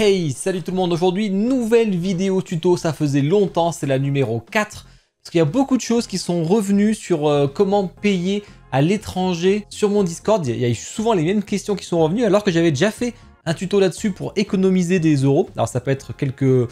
Hey, salut tout le monde, aujourd'hui nouvelle vidéo tuto, ça faisait longtemps, c'est la numéro 4. Parce qu'il y a beaucoup de choses qui sont revenues sur comment payer à l'étranger sur mon Discord. Il y a souvent les mêmes questions qui sont revenues alors que j'avais déjà fait un tuto là-dessus pour économiser des euros. Alors ça peut être quelques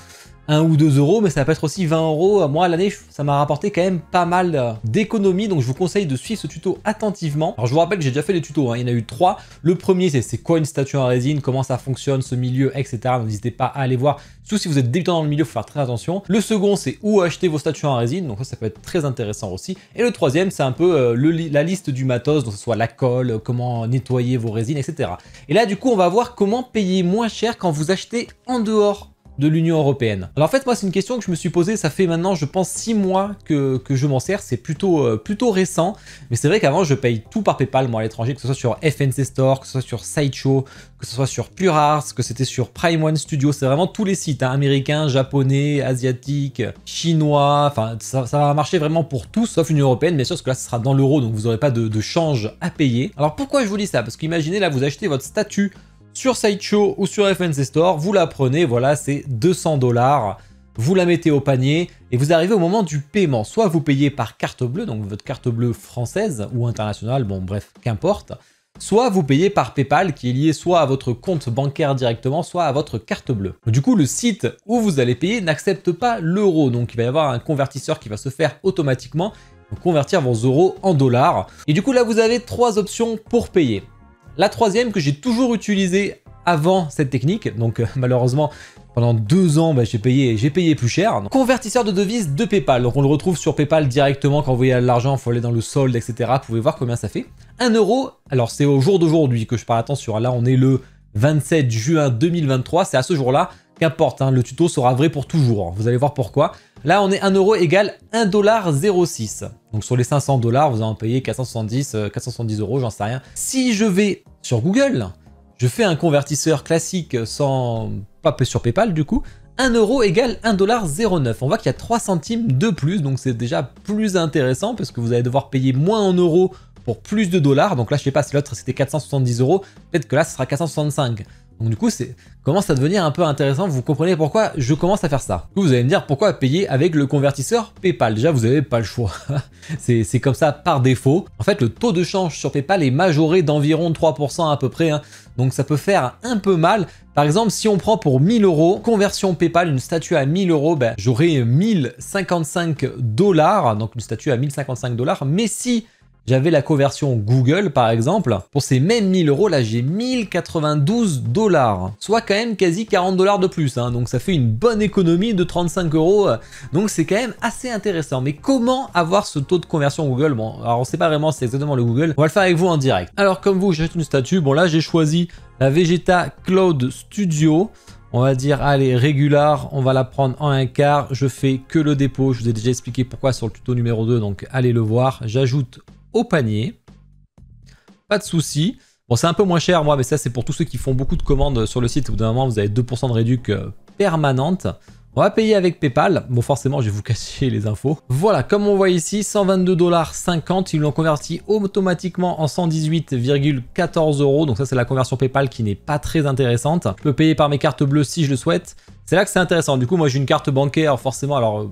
1 ou 2 euros, mais ça peut être aussi 20 euros. Moi, à l'année, ça m'a rapporté quand même pas mal d'économies, donc je vous conseille de suivre ce tuto attentivement. Alors, je vous rappelle que j'ai déjà fait les tutos, hein. Il y en a eu 3. Le premier, c'est quoi une statue en résine, comment ça fonctionne, ce milieu, etc. Donc, n'hésitez pas à aller voir. Surtout si vous êtes débutant dans le milieu, il faut faire très attention. Le second, c'est où acheter vos statues en résine, donc ça peut être très intéressant aussi. Et le troisième, c'est un peu la liste du matos, donc que ce soit la colle, comment nettoyer vos résines, etc. Et là, du coup, on va voir comment payer moins cher quand vous achetez en dehors de l'Union Européenne. Alors en fait, moi, c'est une question que je me suis posée, ça fait maintenant, je pense, 6 mois que je m'en sers, c'est plutôt récent, mais c'est vrai qu'avant, je paye tout par PayPal, moi, à l'étranger, que ce soit sur FNC Store, que ce soit sur Sideshow, que ce soit sur Pure Arts, que c'était sur Prime One Studio, c'est vraiment tous les sites, hein, américains, japonais, asiatiques, chinois, enfin, ça va marcher vraiment pour tous, sauf l'Union Européenne, bien sûr, parce que là, ce sera dans l'euro, donc vous n'aurez pas de change à payer. Alors pourquoi je vous dis ça? Parce qu'imaginez, là, vous achetez votre statue sur Sideshow ou sur FNC Store, vous la prenez, voilà, c'est 200 $, vous la mettez au panier et vous arrivez au moment du paiement. Soit vous payez par carte bleue, donc votre carte bleue française ou internationale, bon bref, qu'importe. Soit vous payez par PayPal qui est lié soit à votre compte bancaire directement, soit à votre carte bleue. Du coup, le site où vous allez payer n'accepte pas l'euro, donc il va y avoir un convertisseur qui va se faire automatiquement, donc convertir vos euros en dollars. Et du coup, là, vous avez 3 options pour payer. La troisième que j'ai toujours utilisée avant cette technique, donc malheureusement pendant 2 ans j'ai payé plus cher. Donc, convertisseur de devises de PayPal, donc on le retrouve sur PayPal directement quand vous voyez l'argent, il faut aller dans le solde, etc. Vous pouvez voir combien ça fait. 1 euro, alors c'est au jour d'aujourd'hui que je parle, attention, là on est le 27 juin 2023, c'est à ce jour-là, qu'importe, hein, le tuto sera vrai pour toujours, vous allez voir pourquoi. Là on est 1 euro égale 1,06 $. Donc sur les 500 $, vous allez en payer 470 euros, j'en sais rien. Si je vais sur Google, je fais un convertisseur classique sans pas sur PayPal du coup, 1 euro égale 1,09 $. On voit qu'il y a 3 centimes de plus, donc c'est déjà plus intéressant parce que vous allez devoir payer moins en euros pour plus de dollars. Donc là, je sais pas si l'autre c'était 470 euros, peut-être que là, ce sera 465. Donc du coup, commence à devenir un peu intéressant. Vous comprenez pourquoi je commence à faire ça. Du coup, vous allez me dire pourquoi payer avec le convertisseur PayPal. Déjà, vous n'avez pas le choix. c'est comme ça par défaut. En fait, le taux de change sur PayPal est majoré d'environ 3% à peu près, hein. Donc ça peut faire un peu mal. Par exemple, si on prend pour 1000 euros, conversion PayPal, une statue à 1000 euros, j'aurai 1055 $. Donc une statue à 1055 $. Mais si j'avais la conversion Google, par exemple, pour ces mêmes 1000 euros, là, j'ai 1092 $, soit quand même quasi 40 $ de plus, hein, donc ça fait une bonne économie de 35 euros, donc c'est quand même assez intéressant. Mais comment avoir ce taux de conversion Google? Bon, alors on sait pas vraiment si c'est exactement le Google, on va le faire avec vous en direct. Alors comme vous, j'achète une statue, bon là j'ai choisi la Vegeta Cloud Studio. On va dire, allez, régular, on va la prendre en 1/4, je fais que le dépôt, je vous ai déjà expliqué pourquoi sur le tuto numéro 2, donc allez le voir, j'ajoute au panier, pas de souci. Bon, c'est un peu moins cher, moi, mais ça, c'est pour tous ceux qui font beaucoup de commandes sur le site. Au bout d'un moment, vous avez 2% de réduc permanente. On va payer avec PayPal. Bon, forcément, je vais vous cacher les infos. Voilà, comme on voit ici, 122,50 $. Ils l'ont converti automatiquement en 118,14 €. Donc ça, c'est la conversion PayPal qui n'est pas très intéressante. Je peux payer par mes cartes bleues si je le souhaite. C'est là que c'est intéressant. Du coup, moi, j'ai une carte bancaire, forcément, alors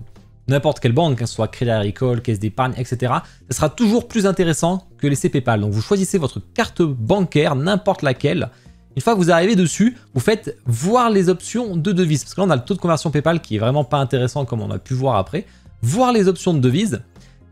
n'importe quelle banque, que ce soit Crédit Agricole, Caisse d'épargne, etc. Ça sera toujours plus intéressant que laisser PayPal. Donc vous choisissez votre carte bancaire, n'importe laquelle. Une fois que vous arrivez dessus, vous faites voir les options de devises. Parce que là, on a le taux de conversion PayPal qui est vraiment pas intéressant comme on a pu voir après. Voir les options de devises.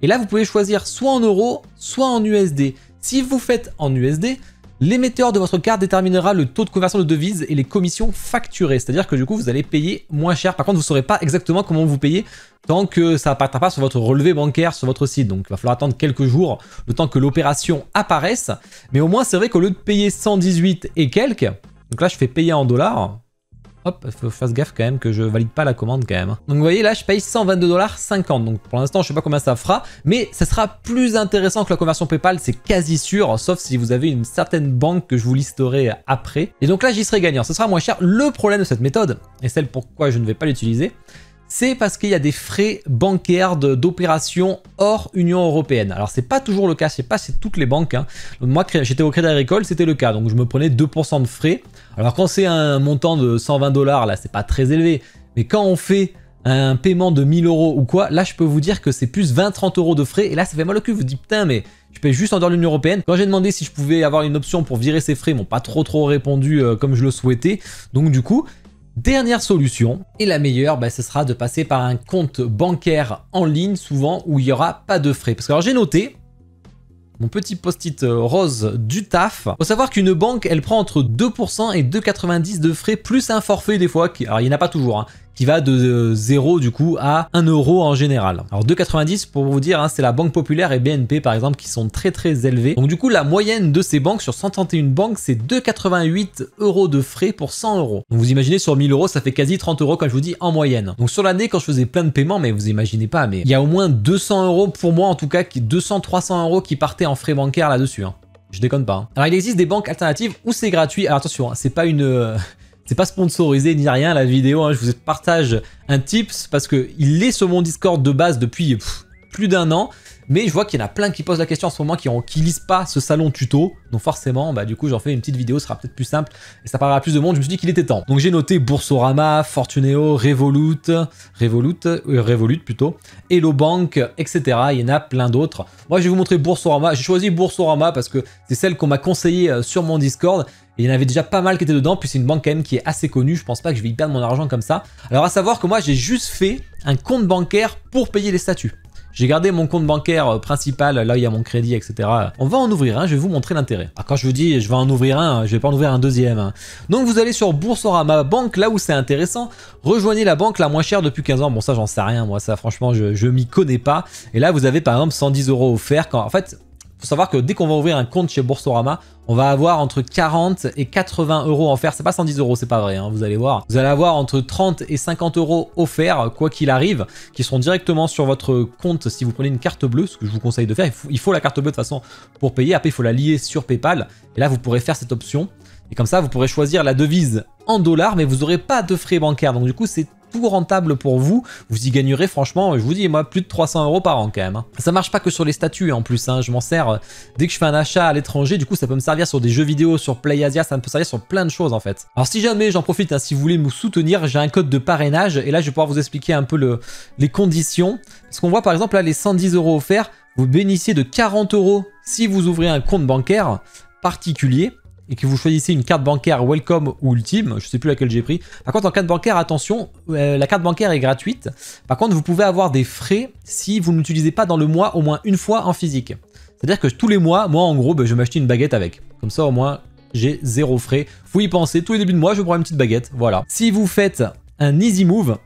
Et là, vous pouvez choisir soit en euros, soit en USD. Si vous faites en USD, l'émetteur de votre carte déterminera le taux de conversion de devises et les commissions facturées. C'est-à-dire que du coup, vous allez payer moins cher. Par contre, vous ne saurez pas exactement comment vous payez tant que ça n'apparaîtra pas sur votre relevé bancaire sur votre site. Donc, il va falloir attendre quelques jours, le temps que l'opération apparaisse. Mais au moins, c'est vrai qu'au lieu de payer 118 et quelques, donc là, je fais payer en dollars. Hop, il faut que je fasse gaffe quand même que je valide pas la commande quand même. Donc vous voyez là, je paye 122,50 $. Donc pour l'instant, je sais pas combien ça fera, mais ça sera plus intéressant que la conversion PayPal, c'est quasi sûr, sauf si vous avez une certaine banque que je vous listerai après. Et donc là, j'y serai gagnant, ce sera moins cher. Le problème de cette méthode, et celle pourquoi je ne vais pas l'utiliser, c'est parce qu'il y a des frais bancaires d'opération hors Union Européenne. Alors c'est pas toujours le cas, c'est pas chez toutes les banques, hein. Moi j'étais au Crédit Agricole, c'était le cas, donc je me prenais 2% de frais. Alors quand c'est un montant de 120 $, là c'est pas très élevé, mais quand on fait un paiement de 1000 € ou quoi, là je peux vous dire que c'est plus 20-30 € de frais, et là ça fait mal au cul, vous vous dites putain mais je paye juste en dehors de l'Union Européenne. Quand j'ai demandé si je pouvais avoir une option pour virer ces frais, ils m'ont pas trop répondu comme je le souhaitais, donc du coup, dernière solution, et la meilleure, ce sera de passer par un compte bancaire en ligne, souvent où il n'y aura pas de frais. Parce que alors j'ai noté, mon petit post-it rose du taf. Faut savoir qu'une banque, elle prend entre 2% et 2,90 de frais, plus un forfait des fois, alors il n'y en a pas toujours, hein, qui va de 0 du coup à 1 € en général. Alors 2,90 pour vous dire, hein, c'est la Banque Populaire et BNP par exemple qui sont très élevés. Donc du coup la moyenne de ces banques sur 131 banques, c'est 2,88 € de frais pour 100 €. Donc vous imaginez sur 1000 € ça fait quasi 30 € comme je vous dis en moyenne. Donc sur l'année quand je faisais plein de paiements, mais vous imaginez pas, mais il y a au moins 200 € pour moi en tout cas, 200-300 € qui partaient en frais bancaires là-dessus, hein. Je déconne pas, hein. Alors il existe des banques alternatives où c'est gratuit. Alors attention, hein, c'est pas une... c'est pas sponsorisé ni rien la vidéo, hein. Je vous partage un tips parce qu'il est sur mon Discord de base depuis plus d'1 an. Mais je vois qu'il y en a plein qui posent la question en ce moment, qui lisent pas ce salon tuto. Donc forcément, du coup, j'en fais une petite vidéo, ce sera peut-être plus simple et ça parlera à plus de monde. Je me suis dit qu'il était temps. Donc j'ai noté Boursorama, Fortuneo, Revolut plutôt, Hello Bank, etc. Il y en a plein d'autres. Moi, je vais vous montrer Boursorama. J'ai choisi Boursorama parce que c'est celle qu'on m'a conseillé sur mon Discord. Et il y en avait déjà pas mal qui étaient dedans, puis c'est une banque quand même qui est assez connue, je pense pas que je vais y perdre mon argent comme ça. Alors à savoir que moi j'ai juste fait un compte bancaire pour payer les statuts. J'ai gardé mon compte bancaire principal, là où il y a mon crédit, etc. On va en ouvrir un, je vais vous montrer l'intérêt. Alors quand je vous dis je vais en ouvrir un, je vais pas en ouvrir un deuxième, hein. Donc vous allez sur Boursorama Banque, là où c'est intéressant. Rejoignez la banque la moins chère depuis 15 ans. Bon ça j'en sais rien, moi ça franchement je m'y connais pas. Et là vous avez par exemple 110 € offerts. En fait, faut savoir que dès qu'on va ouvrir un compte chez Boursorama, on va avoir entre 40 et 80 € offerts. C'est pas 110 €, c'est pas vrai, hein, vous allez voir. Vous allez avoir entre 30 et 50 € offerts, quoi qu'il arrive, qui seront directement sur votre compte si vous prenez une carte bleue, ce que je vous conseille de faire. Il faut la carte bleue de toute façon pour payer. Après, il faut la lier sur PayPal. Et là, vous pourrez faire cette option. Et comme ça, vous pourrez choisir la devise en dollars, mais vous n'aurez pas de frais bancaires. Donc du coup, c'est tout rentable pour vous. Vous y gagnerez franchement, je vous dis, moi, plus de 300 € par an quand même, hein. Ça marche pas que sur les statuts en plus, hein. Je m'en sers dès que je fais un achat à l'étranger. Du coup, ça peut me servir sur des jeux vidéo, sur PlayAsia, ça me peut servir sur plein de choses en fait. Alors si jamais, j'en profite, hein, si vous voulez me soutenir, j'ai un code de parrainage et là, je vais pouvoir vous expliquer un peu les conditions. Parce qu'on voit par exemple là, les 110 € offerts, vous bénéficiez de 40 € si vous ouvrez un compte bancaire particulier et que vous choisissez une carte bancaire Welcome ou Ultime, je sais plus laquelle j'ai pris. Par contre en carte bancaire, attention, la carte bancaire est gratuite. Par contre vous pouvez avoir des frais si vous ne l'utilisez pas dans le mois au moins une fois en physique. C'est-à-dire que tous les mois, moi en gros, je vais m'acheter une baguette avec. Comme ça au moins j'ai 0 frais. Faut y penser, tous les débuts de mois je prends une petite baguette, voilà. Si vous faites un Easy Move,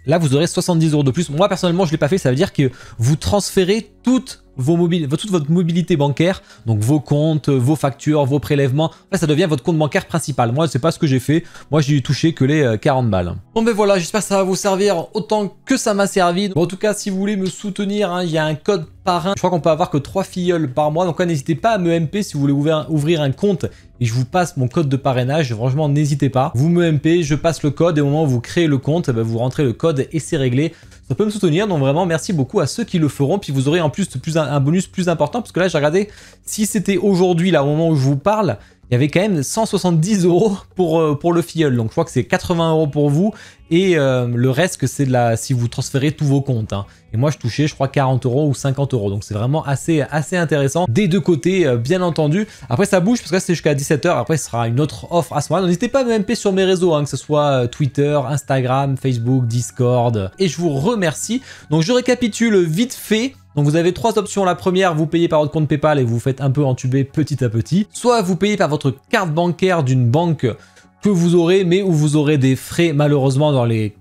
là vous aurez 70 € de plus. Moi personnellement je ne l'ai pas fait, ça veut dire que vous transférez toute votre mobilité bancaire, donc vos comptes, vos factures, vos prélèvements, là ça devient votre compte bancaire principal. Moi c'est pas ce que j'ai fait, moi j'ai touché que les 40 balles. Bon ben voilà, j'espère que ça va vous servir autant que ça m'a servi. Bon, en tout cas si vous voulez me soutenir, hein, il y a un code parrain, je crois qu'on peut avoir que 3 filleuls par mois, donc là n'hésitez pas à me MP si vous voulez ouvrir un compte et je vous passe mon code de parrainage, franchement n'hésitez pas, vous me MP, je passe le code et au moment où vous créez le compte, vous rentrez le code et c'est réglé. Ça peut me soutenir, donc vraiment merci beaucoup à ceux qui le feront, puis vous aurez en plus un bonus plus important, parce que là j'ai regardé, si c'était aujourd'hui, là au moment où je vous parle, il y avait quand même 170 € pour le filleul, donc je crois que c'est 80 € pour vous, et le reste que c'est si vous transférez tous vos comptes, hein. Et moi je touchais je crois 40 € ou 50 €, donc c'est vraiment assez intéressant, des deux côtés bien entendu. Après ça bouge, parce que là c'est jusqu'à 17 h, après ce sera une autre offre à ce moment-là. N'hésitez pas à me MP sur mes réseaux, hein, que ce soit Twitter, Instagram, Facebook, Discord, et je vous remercie. Donc je récapitule vite fait. Donc vous avez 3 options. La première, vous payez par votre compte PayPal et vous faites un peu entuber petit à petit. Soit vous payez par votre carte bancaire d'une banque que vous aurez, mais où vous aurez des frais malheureusement dans les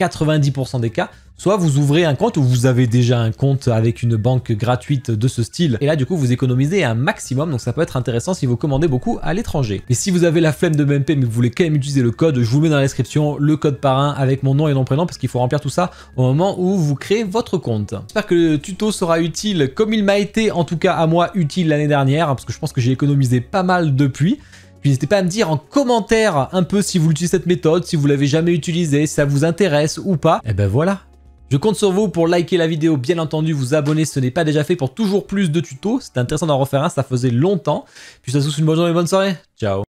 90% des cas. Soit vous ouvrez un compte où vous avez déjà un compte avec une banque gratuite de ce style. Et là, du coup, vous économisez un maximum. Donc ça peut être intéressant si vous commandez beaucoup à l'étranger. Et si vous avez la flemme de m'MP mais que vous voulez quand même utiliser le code, je vous le mets dans la description, le code parrain avec mon nom et nom prénom, parce qu'il faut remplir tout ça au moment où vous créez votre compte. J'espère que le tuto sera utile comme il m'a été, en tout cas à moi, utile l'année dernière, parce que je pense que j'ai économisé pas mal depuis. Puis n'hésitez pas à me dire en commentaire un peu si vous utilisez cette méthode, si vous l'avez jamais utilisée, si ça vous intéresse ou pas. Et ben voilà. Je compte sur vous pour liker la vidéo, bien entendu, vous abonner si ce n'est pas déjà fait pour toujours plus de tutos. C'était intéressant d'en refaire un, ça faisait longtemps. Puis je vous souhaite une bonne journée, bonne soirée. Ciao.